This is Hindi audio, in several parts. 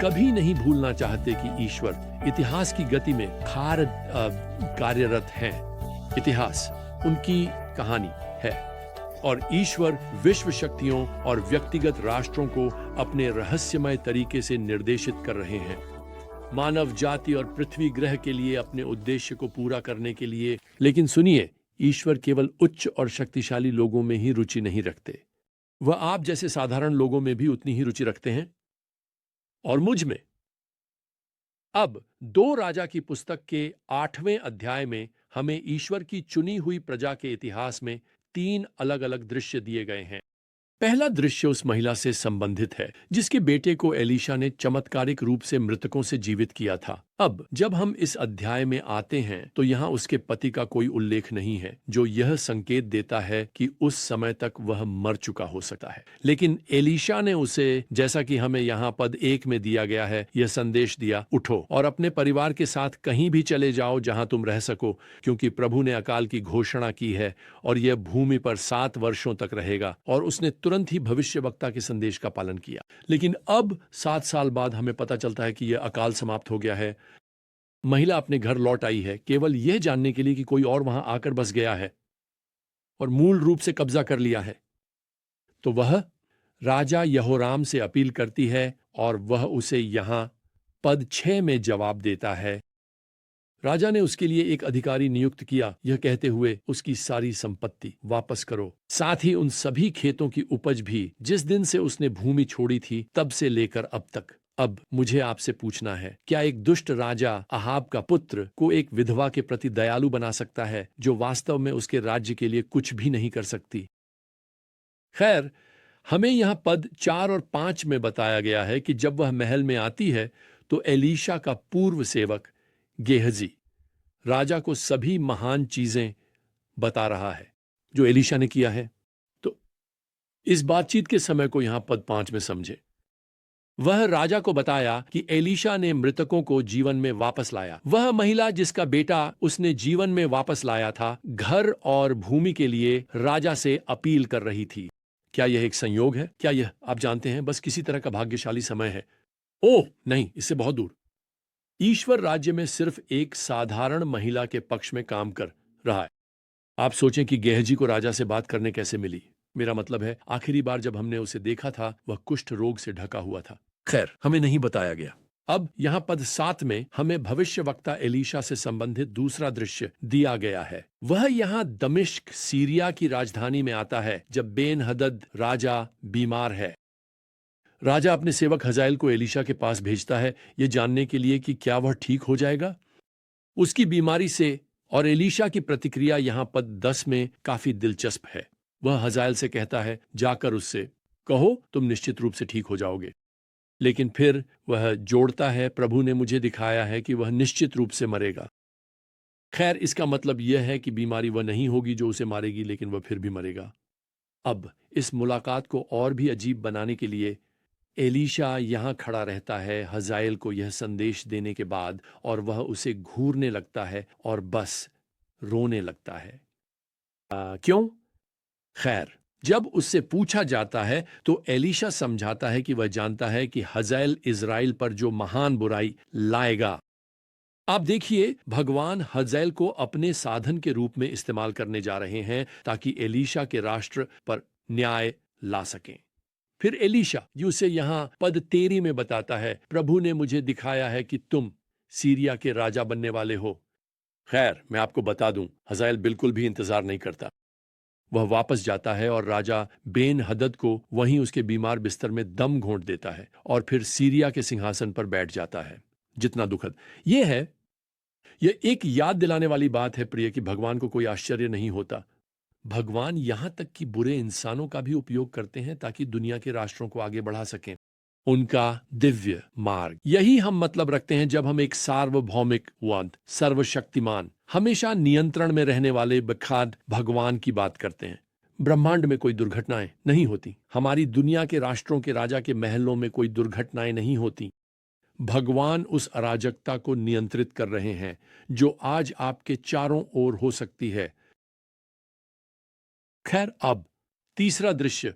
कभी नहीं भूलना चाहते कि ईश्वर इतिहास की गति में कार्यरत हैं। इतिहास उनकी कहानी है और ईश्वर विश्व शक्तियों और व्यक्तिगत राष्ट्रों को अपने रहस्यमय तरीके से निर्देशित कर रहे हैं, मानव जाति और पृथ्वी ग्रह के लिए अपने उद्देश्य को पूरा करने के लिए। लेकिन सुनिए, ईश्वर केवल उच्च और शक्तिशाली लोगों में ही रुचि नहीं रखते, वह आप जैसे साधारण लोगों में भी उतनी ही रुचि रखते हैं और मुझ में। अब 2 राजा की पुस्तक के 8वें अध्याय में हमें ईश्वर की चुनी हुई प्रजा के इतिहास में 3 अलग-अलग दृश्य दिए गए हैं। पहला दृश्य उस महिला से संबंधित है जिसके बेटे को एलीशा ने चमत्कारिक रूप से मृतकों से जीवित किया था। अब जब हम इस अध्याय में आते हैं तो यहाँ उसके पति का कोई उल्लेख नहीं है, जो यह संकेत देता है कि उस समय तक वह मर चुका हो सकता है। लेकिन एलीशा ने उसे, जैसा कि हमें यहाँ पद 1 में दिया गया है, यह संदेश दिया, उठो और अपने परिवार के साथ कहीं भी चले जाओ जहां तुम रह सको, क्योंकि प्रभु ने अकाल की घोषणा की है और यह भूमि पर 7 वर्षों तक रहेगा। और उसने तुरंत ही भविष्यवक्ता के संदेश का पालन किया। लेकिन अब 7 साल बाद हमें पता चलता है कि यह अकाल समाप्त हो गया है। महिला अपने घर लौट आई है केवल यह जानने के लिए कि कोई और वहां आकर बस गया है और मूल रूप से कब्जा कर लिया है। तो वह राजा यहोराम से अपील करती है और वह उसे यहां पद 6 में जवाब देता है। राजा ने उसके लिए एक अधिकारी नियुक्त किया, यह कहते हुए उसकी सारी संपत्ति वापस करो, साथ ही उन सभी खेतों की उपज भी जिस दिन से उसने भूमि छोड़ी थी तब से लेकर अब तक। अब मुझे आपसे पूछना है, क्या एक दुष्ट राजा अहाब का पुत्र को एक विधवा के प्रति दयालु बना सकता है जो वास्तव में उसके राज्य के लिए कुछ भी नहीं कर सकती? खैर, हमें यहां पद 4 और 5 में बताया गया है कि जब वह महल में आती है तो एलीशा का पूर्व सेवक गेहजी राजा को सभी महान चीजें बता रहा है जो एलीशा ने किया है। तो इस बातचीत के समय को यहां पद 5 में समझे। वह राजा को बताया कि एलीशा ने मृतकों को जीवन में वापस लाया। वह महिला जिसका बेटा उसने जीवन में वापस लाया था, घर और भूमि के लिए राजा से अपील कर रही थी। क्या यह एक संयोग है? क्या यह, आप जानते हैं, बस किसी तरह का भाग्यशाली समय है? ओह नहीं, इससे बहुत दूर। ईश्वर राज्य में सिर्फ एक साधारण महिला के पक्ष में काम कर रहा है। आप सोचें कि गेहजी को राजा से बात करने कैसे मिली। मेरा मतलब है, आखिरी बार जब हमने उसे देखा था वह कुष्ठ रोग से ढका हुआ था। खैर, हमें नहीं बताया गया। अब यहां पद 7 में हमें भविष्यवक्ता एलीशा से संबंधित दूसरा दृश्य दिया गया है। वह यहां दमिश्क सीरिया की राजधानी में आता है जब बेन हदद राजा बीमार है। राजा अपने सेवक हजाएल को एलीशा के पास भेजता है यह जानने के लिए कि क्या वह ठीक हो जाएगा उसकी बीमारी से। और एलीशा की प्रतिक्रिया यहां पद 10 में काफी दिलचस्प है। वह हजाएल से कहता है, जाकर उससे कहो तुम निश्चित रूप से ठीक हो जाओगे। लेकिन फिर वह जोड़ता है, प्रभु ने मुझे दिखाया है कि वह निश्चित रूप से मरेगा। खैर, इसका मतलब यह है कि बीमारी वह नहीं होगी जो उसे मारेगी, लेकिन वह फिर भी मरेगा। अब इस मुलाकात को और भी अजीब बनाने के लिए एलीशा यहां खड़ा रहता है हजाएल को यह संदेश देने के बाद, और वह उसे घूरने लगता है और बस रोने लगता है। क्यों? खैर, जब उससे पूछा जाता है तो एलीशा समझाता है कि वह जानता है कि हजाएल इज़राइल पर जो महान बुराई लाएगा। आप देखिए, भगवान हजाएल को अपने साधन के रूप में इस्तेमाल करने जा रहे हैं ताकि एलीशा के राष्ट्र पर न्याय ला सकें। फिर एलीशा उसे यहां पद 13 में बताता है, प्रभु ने मुझे दिखाया है कि तुम सीरिया के राजा बनने वाले हो। खैर, मैं आपको बता दूं, हजाएल बिल्कुल भी इंतजार नहीं करता। वह वापस जाता है और राजा बेन हदद को वहीं उसके बीमार बिस्तर में दम घोंट देता है और फिर सीरिया के सिंहासन पर बैठ जाता है। जितना दुखद यह है, यह एक याद दिलाने वाली बात है प्रिय, कि भगवान को कोई आश्चर्य नहीं होता। भगवान यहां तक कि बुरे इंसानों का भी उपयोग करते हैं ताकि दुनिया के राष्ट्रों को आगे बढ़ा सकें। उनका दिव्य मार्ग, यही हम मतलब रखते हैं जब हम एक सार्वभौमिक सर्वशक्तिमान, हमेशा नियंत्रण में रहने वाले बखाद भगवान की बात करते हैं। ब्रह्मांड में कोई दुर्घटनाएं नहीं होती। हमारी दुनिया के राष्ट्रों के राजा के महलों में कोई दुर्घटनाएं नहीं होती। भगवान उस अराजकता को नियंत्रित कर रहे हैं जो आज आपके चारों ओर हो सकती है। खैर, अब तीसरा दृश्य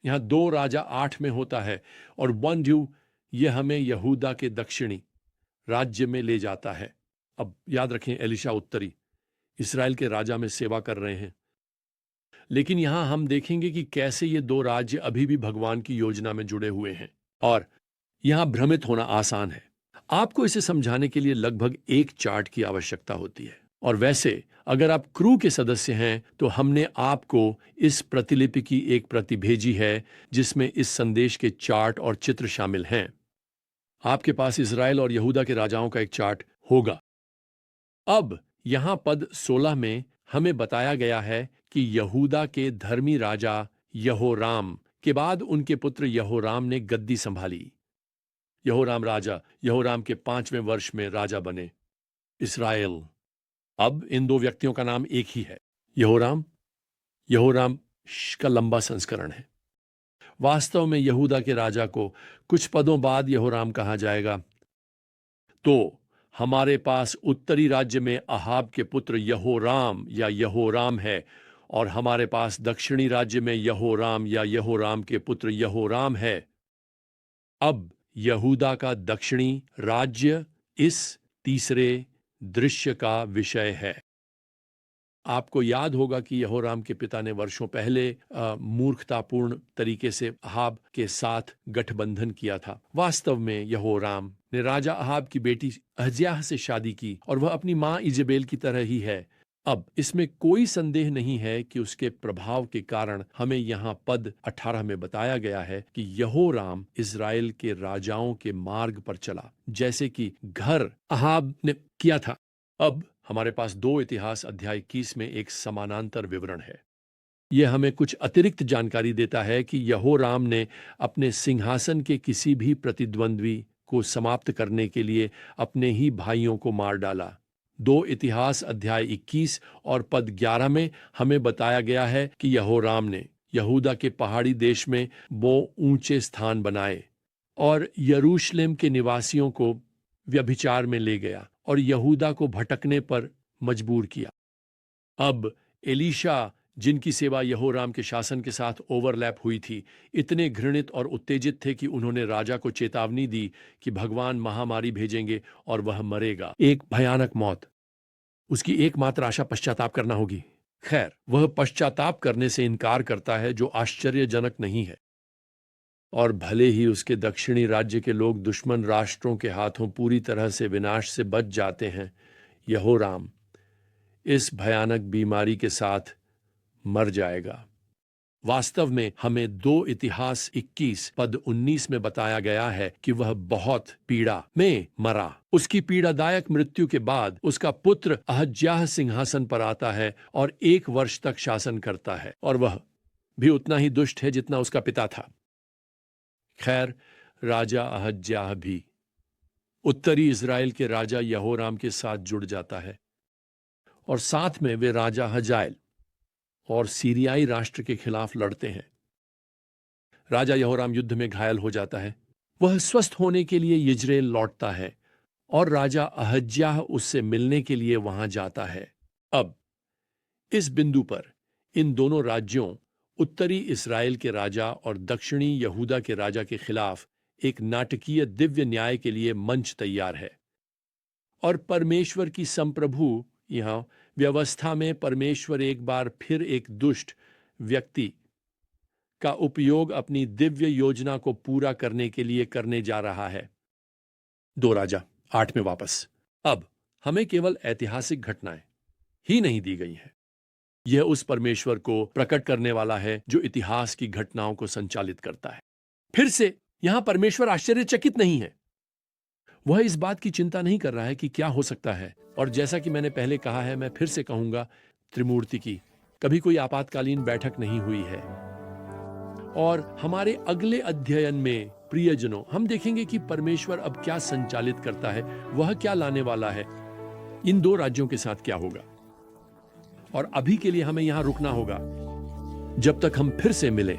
यहां 2 राजा 8 में होता है और 1 ड्यू यह हमें यहूदा के दक्षिणी राज्य में ले जाता है। अब याद रखें, एलिशा उत्तरी इस्राएल के राजा में सेवा कर रहे हैं, लेकिन यहां हम देखेंगे कि कैसे ये दो राज्य अभी भी भगवान की योजना में जुड़े हुए हैं, और यहां भ्रमित होना आसान है। आपको इसे समझाने के लिए लगभग एक चार्ट की आवश्यकता होती है, और वैसे अगर आप क्रू के सदस्य हैं तो हमने आपको इस प्रतिलिपि की एक प्रति भेजी है जिसमें इस संदेश के चार्ट और चित्र शामिल हैं। आपके पास इजराइल और यहूदा के राजाओं का एक चार्ट होगा। अब यहां पद 16 में हमें बताया गया है कि यहूदा के धर्मी राजा यहोराम के बाद उनके पुत्र यहोराम ने गद्दी संभाली। यहोराम के 5वें वर्ष में राजा बने इस्राएल। अब इन दो व्यक्तियों का नाम एक ही है, यहोराम का लंबा संस्करण है। वास्तव में यहूदा के राजा को कुछ पदों बाद यहोराम कहा जाएगा। तो हमारे पास उत्तरी राज्य में अहाब के पुत्र यहोराम या यहोराम है, और हमारे पास दक्षिणी राज्य में यहोराम या यहोराम के पुत्र यहोराम है। अब यहूदा का दक्षिणी राज्य इस तीसरे दृश्य का विषय है। आपको याद होगा कि यहोराम के पिता ने वर्षों पहले मूर्खतापूर्ण तरीके से अहाब के साथ गठबंधन किया था। वास्तव में यहोराम ने राजा अहाब की बेटी अहज्याह से शादी की, और वह अपनी मां इजेबेल की तरह ही है। अब इसमें कोई संदेह नहीं है कि उसके प्रभाव के कारण हमें यहां पद 18 में बताया गया है कि यहोराम इजराइल के राजाओं के मार्ग पर चला, जैसे कि घर अहाब ने किया था। अब हमारे पास 2 इतिहास अध्याय 21 में एक समानांतर विवरण है। यह हमें कुछ अतिरिक्त जानकारी देता है कि यहोराम ने अपने सिंहासन के किसी भी प्रतिद्वंद्वी को समाप्त करने के लिए अपने ही भाइयों को मार डाला। 2 इतिहास अध्याय 21 और पद 11 में हमें बताया गया है कि यहोराम ने यहूदा के पहाड़ी देश में वो ऊंचे स्थान बनाए और यरूशलेम के निवासियों को व्यभिचार में ले गया और यहूदा को भटकने पर मजबूर किया। अब एलीशा, जिनकी सेवा यहोराम के शासन के साथ ओवरलैप हुई थी, इतने घृणित और उत्तेजित थे कि उन्होंने राजा को चेतावनी दी कि भगवान महामारी भेजेंगे और वह मरेगा, एक भयानक मौत। उसकी एकमात्र आशा पश्चाताप करना होगी। खैर, वह पश्चाताप करने से इनकार करता है, जो आश्चर्यजनक नहीं है। और भले ही उसके दक्षिणी राज्य के लोग दुश्मन राष्ट्रों के हाथों पूरी तरह से विनाश से बच जाते हैं, यहोराम इस भयानक बीमारी के साथ मर जाएगा। वास्तव में हमें 2 इतिहास 21 पद 19 में बताया गया है कि वह बहुत पीड़ा में मरा। उसकी पीड़ादायक मृत्यु के बाद उसका पुत्र अहज्याह सिंहासन पर आता है और 1 वर्ष तक शासन करता है, और वह भी उतना ही दुष्ट है जितना उसका पिता था। खैर, राजा अहज्याह भी उत्तरी इजराइल के राजा यहोराम के साथ जुड़ जाता है, और साथ में वे राजा हजाएल और सीरियाई राष्ट्र के खिलाफ लड़ते हैं। राजा यहोराम युद्ध में घायल हो जाता है। वह स्वस्थ होने के लिए यिज्रेल लौटता है और राजा अहज्याह उससे मिलने के लिए वहां जाता है। अब इस बिंदु पर इन दोनों राज्यों, उत्तरी इस्राएल के राजा और दक्षिणी यहूदा के राजा के खिलाफ एक नाटकीय दिव्य न्याय के लिए मंच तैयार है। और परमेश्वर की संप्रभु यहां व्यवस्था में परमेश्वर एक बार फिर एक दुष्ट व्यक्ति का उपयोग अपनी दिव्य योजना को पूरा करने के लिए करने जा रहा है। 2 राजा 8 में वापस। अब हमें केवल ऐतिहासिक घटनाएं ही नहीं दी गई हैं। यह उस परमेश्वर को प्रकट करने वाला है जो इतिहास की घटनाओं को संचालित करता है। फिर से यहां परमेश्वर आश्चर्यचकित नहीं है। वह इस बात की चिंता नहीं कर रहा है कि क्या हो सकता है। और जैसा कि मैंने पहले कहा है, मैं फिर से कहूंगा, त्रिमूर्ति की कभी कोई आपातकालीन बैठक नहीं हुई है। और हमारे अगले अध्ययन में प्रियजनों, हम देखेंगे कि परमेश्वर अब क्या संचालित करता है, वह क्या लाने वाला है, इन 2 राज्यों के साथ क्या होगा। और अभी के लिए हमें यहां रुकना होगा। जब तक हम फिर से मिले,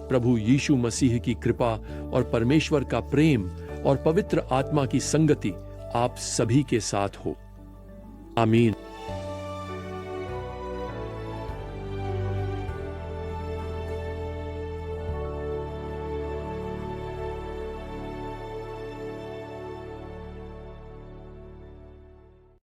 प्रभु यीशु मसीह की कृपा और परमेश्वर का प्रेम और पवित्र आत्मा की संगति आप सभी के साथ हो। आमीन।